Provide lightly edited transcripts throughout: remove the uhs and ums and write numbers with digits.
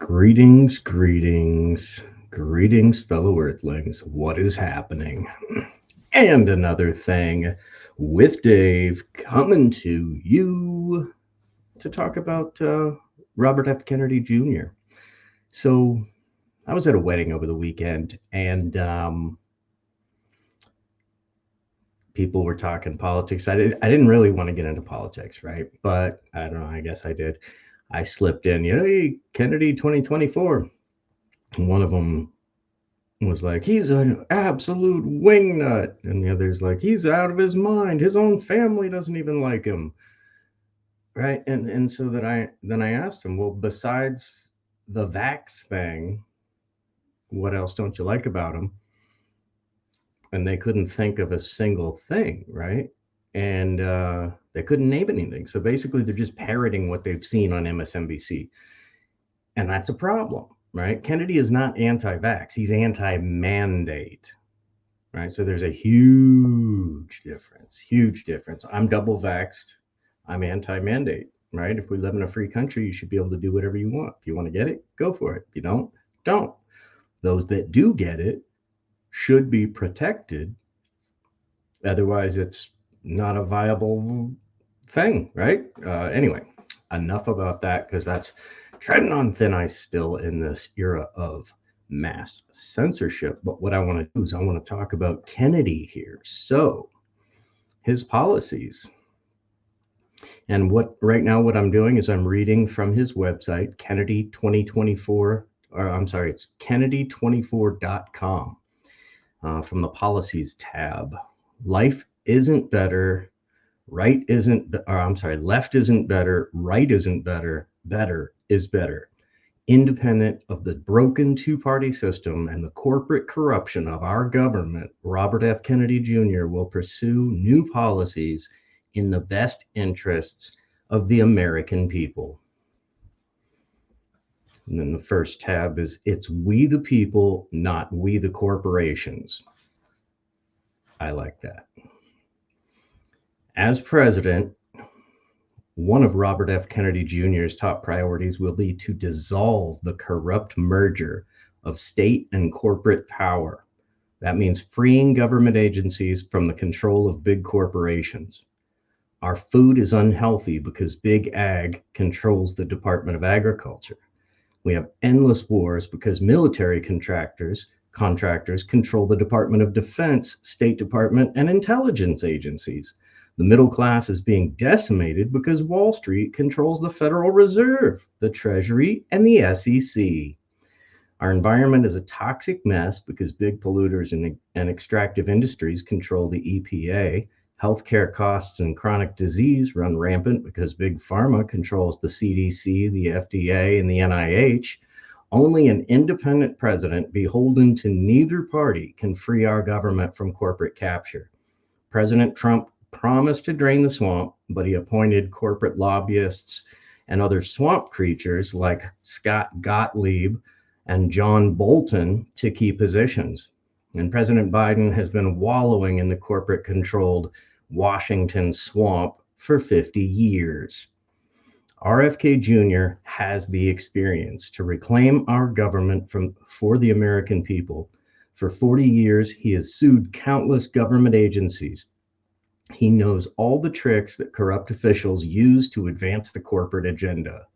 Greetings, greetings, greetings, fellow Earthlings. What is happening? And another thing with Dave coming to you to talk about Robert F. Kennedy Jr. So, I was at a wedding over the weekend and people were talking politics. I didn't really want to get into politics, right? But I don't know, I guess I did. I slipped in, hey, Kennedy 2024. And one of them was like, he's an absolute wingnut. And the other's like, he's out of his mind. His own family doesn't even like him. Right. And so then I asked him, well, besides the vax thing, what else don't you like about him? And they couldn't think of a single thing, right? And they couldn't name anything. So basically, they're just parroting what they've seen on MSNBC. And that's a problem, right? Kennedy is not anti vax, he's anti mandate. Right. So there's a huge difference, huge difference. I'm double vaxxed. I'm anti mandate. Right. If we live in a free country, you should be able to do whatever you want. If you want to get it, go for it. If you don't. Those that do get it should be protected. Otherwise, it's not a viable thing. Right. Anyway, enough about that because that's treading on thin ice still in this era of mass censorship. But what I want to do is I want to talk about Kennedy here. So his policies. And what right now what I'm doing is I'm reading from his website, Kennedy 2024, or I'm sorry, it's Kennedy24.com from the policies tab. Life isn't better, right isn't, or I'm sorry, left isn't better, right isn't better, better is better. Independent of the broken two-party system and the corporate corruption of our government, Robert F. Kennedy Jr. will pursue new policies in the best interests of the American people. And then the first tab is, it's we the people, not we the corporations. I like that. As president, one of Robert F. Kennedy Jr.'s top priorities will be to dissolve the corrupt merger of state and corporate power. That means freeing government agencies from the control of big corporations. Our food is unhealthy because Big Ag controls the Department of Agriculture. We have endless wars because military contractors control the Department of Defense, State Department, and intelligence agencies. The middle class is being decimated because Wall Street controls the Federal Reserve, the Treasury, and the SEC. Our environment is a toxic mess because big polluters and extractive industries control the EPA. Healthcare costs and chronic disease run rampant because big pharma controls the CDC, the FDA, and the NIH. Only an independent president beholden to neither party can free our government from corporate capture. President Trump promised to drain the swamp, but he appointed corporate lobbyists and other swamp creatures like Scott Gottlieb and John Bolton to key positions. And President Biden has been wallowing in the corporate-controlled Washington swamp for 50 years. RFK Jr. has the experience to reclaim our government for the American people. For 40 years, he has sued countless government agencies. He knows all the tricks that corrupt officials use to advance the corporate agenda.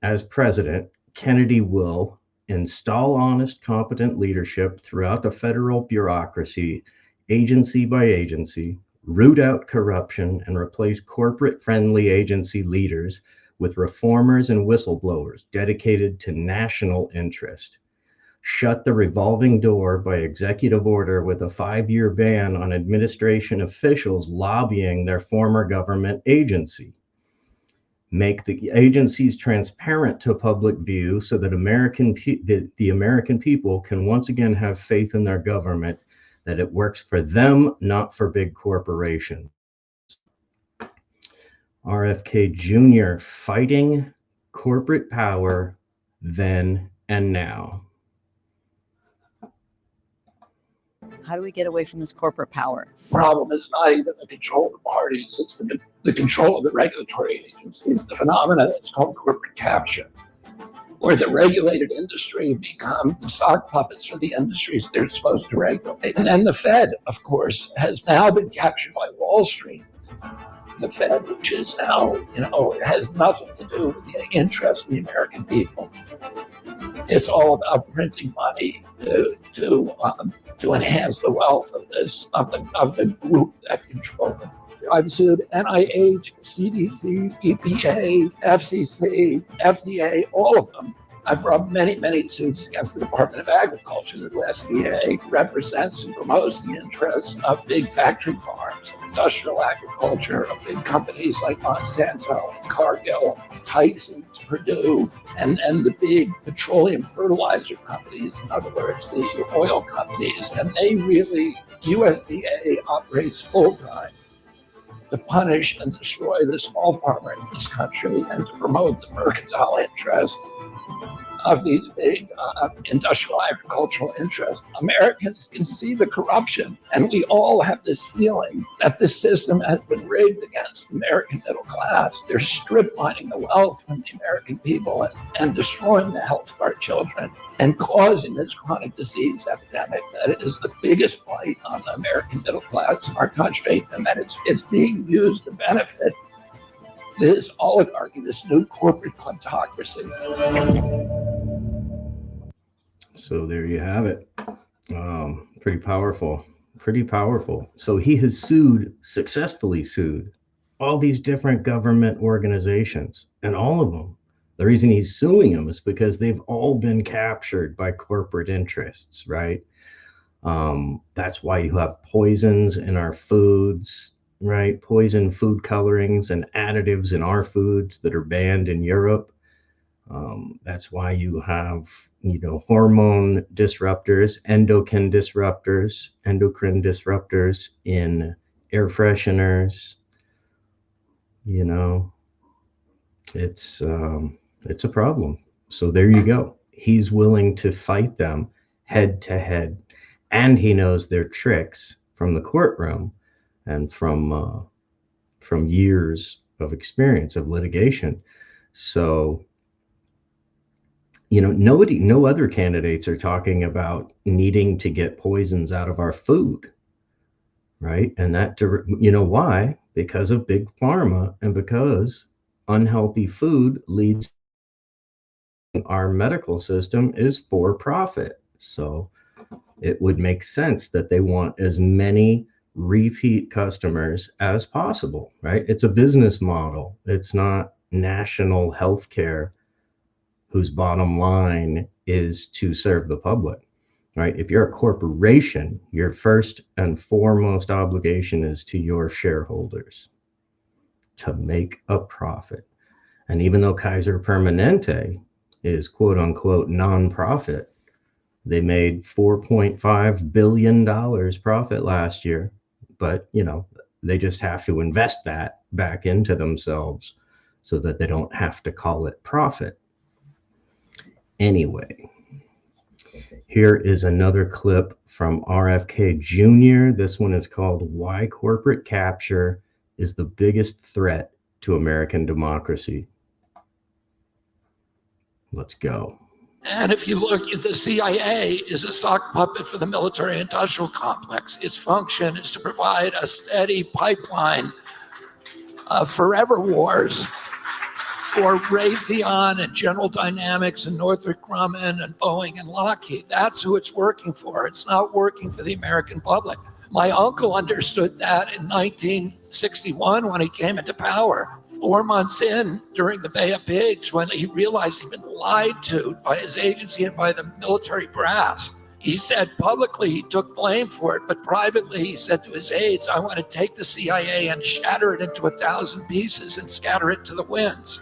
As president, Kennedy will install honest, competent leadership throughout the federal bureaucracy, agency by agency, root out corruption, and replace corporate-friendly agency leaders with reformers and whistleblowers dedicated to national interest. Shut the revolving door by executive order with a 5-year ban on administration officials lobbying their former government agency. Make the agencies transparent to public view so that the American people can once again have faith in their government, that it works for them, not for big corporations. RFK Jr. fighting corporate power then and now. How do we get away from this corporate power? The problem is not even the control of the parties, it's the control of the regulatory agencies, the phenomenon that's called corporate capture. or the regulated industry become sock puppets for the industries they're supposed to regulate. And then the Fed, of course, has now been captured by Wall Street. The Fed, which is now, has nothing to do with the interest of the American people. It's all about printing money to enhance the wealth of the group that control them. I've sued NIH, CDC, EPA, FCC, FDA, all of them. I've brought many suits against the Department of Agriculture. The USDA represents and promotes the interests of big factory farms, industrial agriculture, of big companies like Monsanto, Cargill, Tyson, Purdue, and the big petroleum fertilizer companies, in other words, the oil companies. And they really, USDA operates full-time to punish and destroy the small farmer in this country and to promote the mercantile interest of these big industrial agricultural interests. Americans can see the corruption, and we all have this feeling that this system has been rigged against the American middle class. They're strip mining the wealth from the American people and destroying the health of our children and causing this chronic disease epidemic that is the biggest blight on the American middle class in our country, and that it's being used to benefit this oligarchy, this new corporate kleptocracy. So there you have it. Pretty powerful. So he has successfully sued all these different government organizations, and all of them, the reason he's suing them is because they've all been captured by corporate interests, right? That's why you have poisons in our foods, right? Poison food colorings and additives in our foods that are banned in Europe. That's why you have, hormone disruptors, endocrine disruptors in air fresheners. It's a problem. So there you go. He's willing to fight them head to head, and he knows their tricks from the courtroom and from years of experience of litigation. So, no other candidates are talking about needing to get poisons out of our food, right? And that, why? Because of big pharma, and because unhealthy food leads, our medical system is for profit. So it would make sense that they want as many repeat customers as possible, right? It's a business model. It's not national healthcare whose bottom line is to serve the public, right? If you're a corporation, your first and foremost obligation is to your shareholders to make a profit. And even though Kaiser Permanente is quote unquote nonprofit, they made $4.5 billion profit last year, but they just have to invest that back into themselves so that they don't have to call it profit. Anyway, here is another clip from RFK Jr. This one is called "Why Corporate Capture is the Biggest Threat to American Democracy." Let's go. And if you look at the CIA is a sock puppet for the military industrial complex. Its function is to provide a steady pipeline of forever wars for Raytheon and General Dynamics and Northrop Grumman and Boeing and Lockheed. That's who it's working for. It's not working for the American public. My uncle understood that in 1961 when he came into power. 4 months in, during the Bay of Pigs, when he realized he'd been lied to by his agency and by the military brass. He said publicly he took blame for it, but privately he said to his aides, I want to take the CIA and shatter it into 1,000 pieces and scatter it to the winds.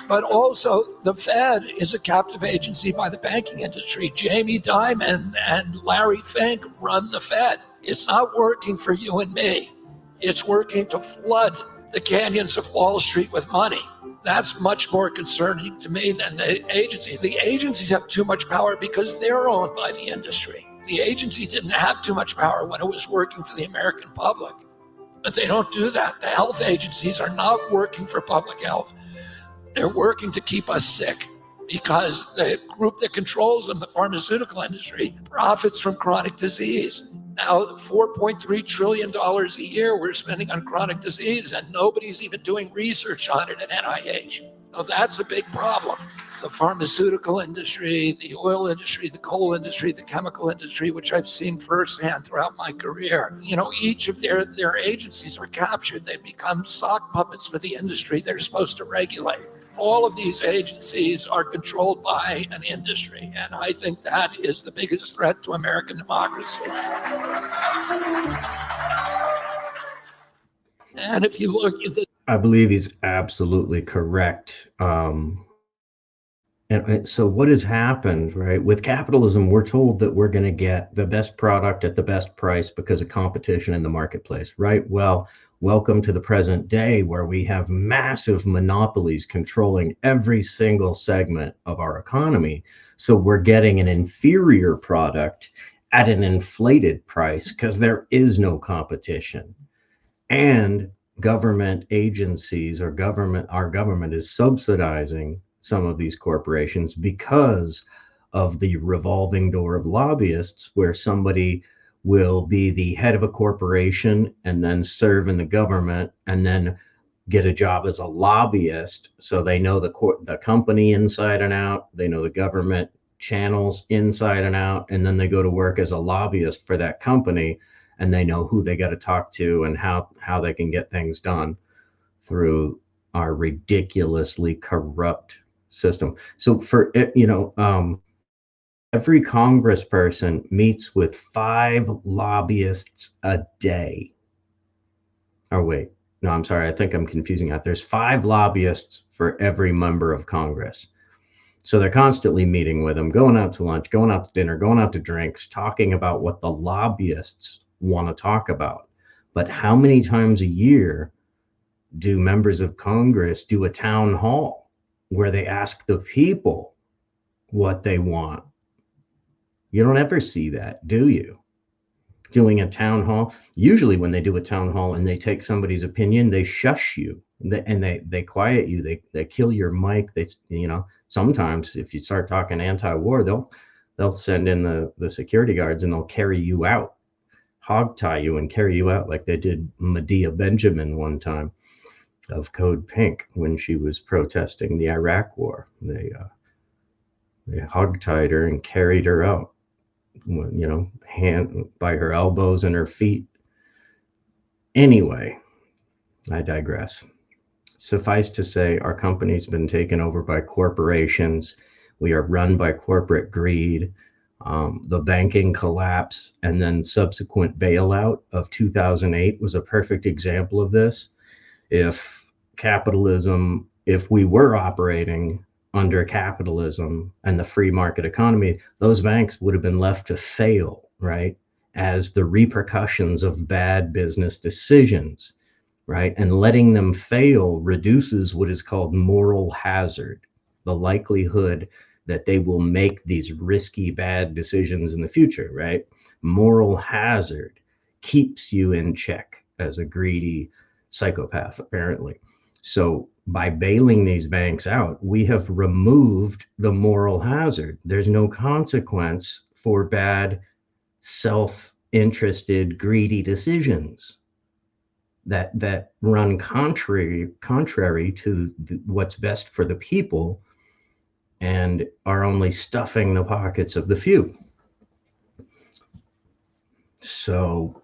But also, the Fed is a captive agency by the banking industry. Jamie Dimon and Larry Fink run the Fed. It's not working for you and me. It's working to flood the canyons of Wall Street with money. That's much more concerning to me than the agency. The agencies have too much power because they're owned by the industry. The agency didn't have too much power when it was working for the American public. But they don't do that. The health agencies are not working for public health. They're working to keep us sick because the group that controls them, the pharmaceutical industry, profits from chronic disease. Now, $4.3 trillion a year we're spending on chronic disease, and nobody's even doing research on it at NIH. So that's a big problem. The pharmaceutical industry, the oil industry, the coal industry, the chemical industry, which I've seen firsthand throughout my career. Each of their agencies are captured. They become sock puppets for the industry they're supposed to regulate. All of these agencies are controlled by an industry, and I think that is the biggest threat to American democracy. And if you look at I believe he's absolutely correct. And so what has happened, right? With capitalism, we're told that we're going to get the best product at the best price because of competition in the marketplace, right? Well, welcome to the present day where we have massive monopolies controlling every single segment of our economy. So we're getting an inferior product at an inflated price because there is no competition. And government agencies or our government is subsidizing some of these corporations because of the revolving door of lobbyists, where somebody will be the head of a corporation and then serve in the government and then get a job as a lobbyist. So they know the company inside and out, they know the government channels inside and out, and then they go to work as a lobbyist for that company, and they know who they got to talk to and how they can get things done through our ridiculously corrupt system. So for every congressperson meets with 5 lobbyists a day. Oh wait, no, I'm sorry. I think I'm confusing that. There's 5 lobbyists for every member of Congress. So they're constantly meeting with them, going out to lunch, going out to dinner, going out to drinks, talking about what the lobbyists want to talk about. But how many times a year do members of Congress do a town hall where they ask the people what they want? You don't ever see that, do you? Doing a town hall. Usually when they do a town hall and they take somebody's opinion, they shush you and they quiet you. They kill your mic. Sometimes if you start talking anti-war, they'll send in the security guards and they'll carry you out, hog tie you and carry you out like they did Medea Benjamin one time of Code Pink when she was protesting the Iraq War. They hog-tied her and carried her out, hand by her elbows and her feet. Anyway, I digress. Suffice to say, our company's been taken over by corporations. We are run by corporate greed. The banking collapse and then subsequent bailout of 2008 was a perfect example of this. If we were operating under capitalism and the free market economy, those banks would have been left to fail, right? As the repercussions of bad business decisions, right? And letting them fail reduces what is called moral hazard, the likelihood that they will make these risky, bad decisions in the future, right? Moral hazard keeps you in check as a greedy psychopath, apparently. So by bailing these banks out, we have removed the moral hazard. There's no consequence for bad, self-interested, greedy decisions that run contrary to what's best for the people and are only stuffing the pockets of the few. So,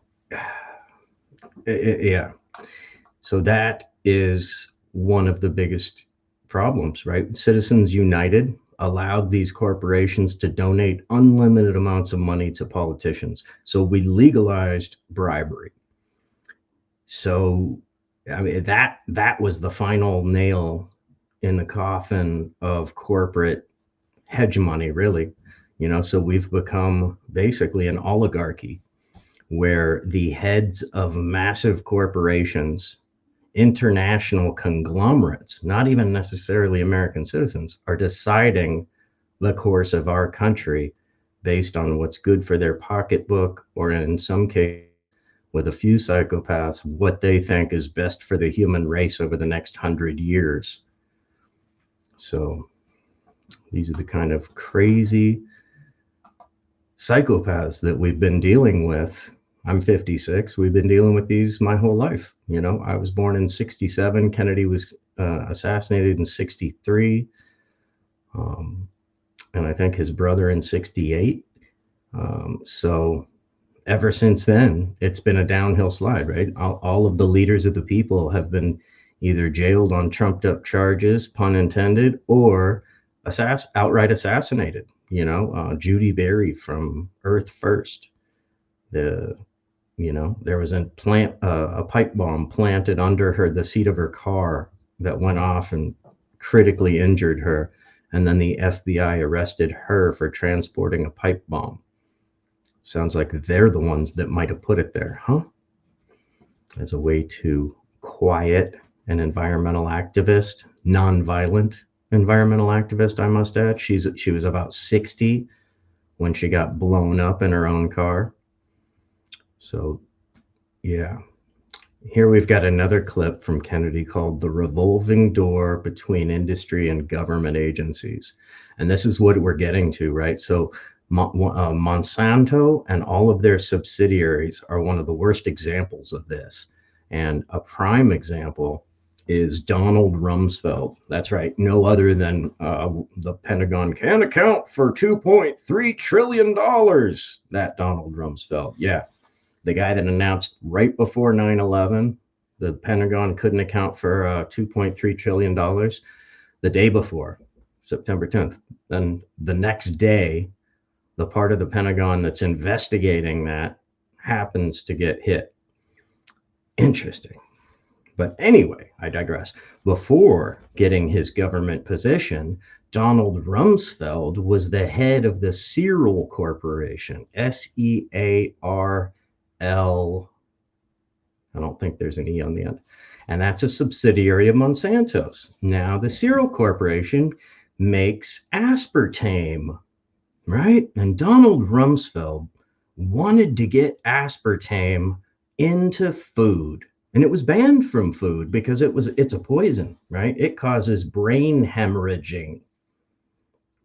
yeah. So that is one of the biggest problems, right? Citizens United allowed these corporations to donate unlimited amounts of money to politicians. So we legalized bribery. So, I mean, that was the final nail in the coffin of corporate hegemony, really. So we've become basically an oligarchy where the heads of massive corporations, international conglomerates, not even necessarily American citizens, are deciding the course of our country based on what's good for their pocketbook, or in some cases, with a few psychopaths, what they think is best for the human race over the next 100 years. So these are the kind of crazy psychopaths that we've been dealing with. I'm 56. We've been dealing with these my whole life. You know, I was born in 67. Kennedy was assassinated in 63. And I think his brother in 68. So ever since then, it's been a downhill slide, right? All of the leaders of the people have been either jailed on trumped up charges, pun intended, or outright assassinated. You know, Judy Berry from Earth First. There was a pipe bomb planted under the seat of her car that went off and critically injured her. And then the FBI arrested her for transporting a pipe bomb. Sounds like they're the ones that might have put it there, huh? As a way to quiet an environmental activist, nonviolent environmental activist, I must add. She was about 60 when she got blown up in her own car. So, yeah. Here we've got another clip from Kennedy called "The Revolving Door Between Industry and Government Agencies." And this is what we're getting to, right? So Monsanto and all of their subsidiaries are one of the worst examples of this. And a prime example is Donald Rumsfeld. That's right, no other than the Pentagon can account for $2.3 trillion. That Donald Rumsfeld, yeah. The guy that announced right before 9/11, the Pentagon couldn't account for $2.3 trillion. The day before, September 10th. Then the next day, the part of the Pentagon that's investigating that happens to get hit. Interesting. But anyway, I digress. Before getting his government position, Donald Rumsfeld was the head of the Searle Corporation, SEARL. I don't think there's an E on the end. And that's a subsidiary of Monsanto's. Now, the Searle Corporation makes aspartame, right? And Donald Rumsfeld wanted to get aspartame into food. And it was banned from food because it's a poison, right? It causes brain hemorrhaging.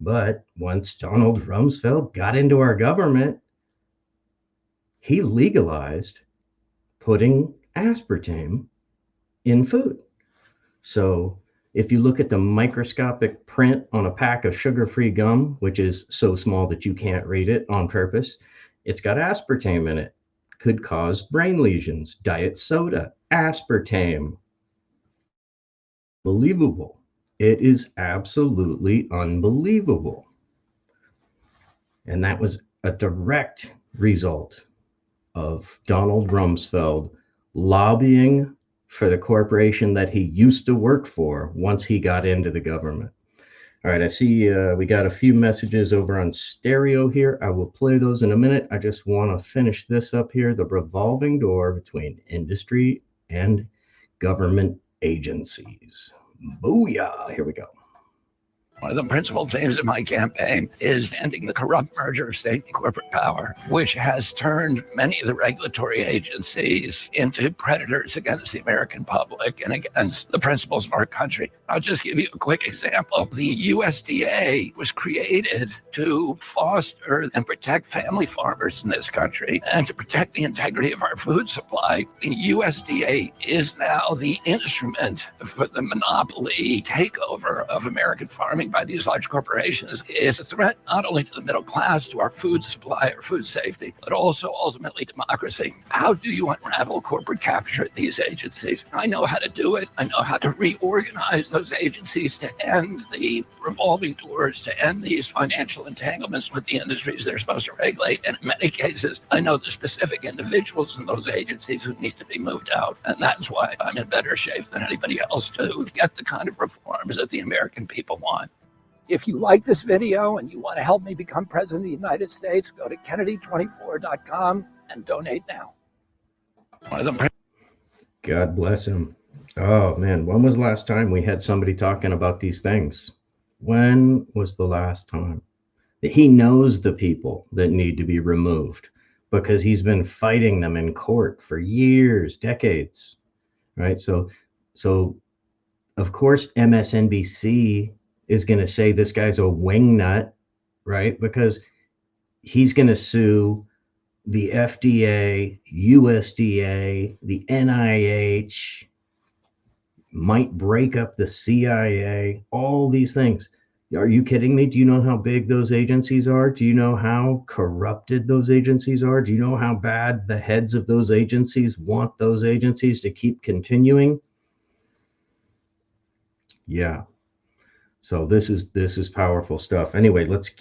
But once Donald Rumsfeld got into our government, he legalized putting aspartame in food. So if you look at the microscopic print on a pack of sugar-free gum, which is so small that you can't read it on purpose, it's got aspartame in it. Could cause brain lesions. Diet soda, aspartame. Believable. It is absolutely unbelievable. And that was a direct result of Donald Rumsfeld lobbying for the corporation that he used to work for once he got into the government. All right, I see we got a few messages over on stereo here. I will play those in a minute. I just want to finish this up here. The revolving door between industry and government agencies. Booyah, here we go. One of the principal themes of my campaign is ending the corrupt merger of state and corporate power, which has turned many of the regulatory agencies into predators against the American public and against the principles of our country. I'll just give you a quick example. The USDA was created to foster and protect family farmers in this country and to protect the integrity of our food supply. The USDA is now the instrument for the monopoly takeover of American farming by these large corporations. Is a threat not only to the middle class, to our food supply or food safety, but also ultimately democracy. How do you unravel corporate capture at these agencies? I know how to do it. I know how to reorganize those agencies to end the revolving doors, to end these financial entanglements with the industries they're supposed to regulate. And in many cases, I know the specific individuals in those agencies who need to be moved out. And that's why I'm in better shape than anybody else to get the kind of reforms that the American people want. If you like this video and you want to help me become president of the United States, go to Kennedy24.com and donate now. God bless him. Oh, man. When was the last time we had somebody talking about these things? When was the last time? He knows the people that need to be removed because he's been fighting them in court for years, decades, right? So of course, MSNBC is going to say this guy's a wingnut, right? Because he's going to sue the FDA, USDA, the NIH, might break up the CIA, all these things. Are you kidding me? Do you know how big those agencies are? Do you know how corrupted those agencies are? Do you know how bad the heads of those agencies want those agencies to keep continuing? Yeah. So this is powerful stuff. Anyway, let's get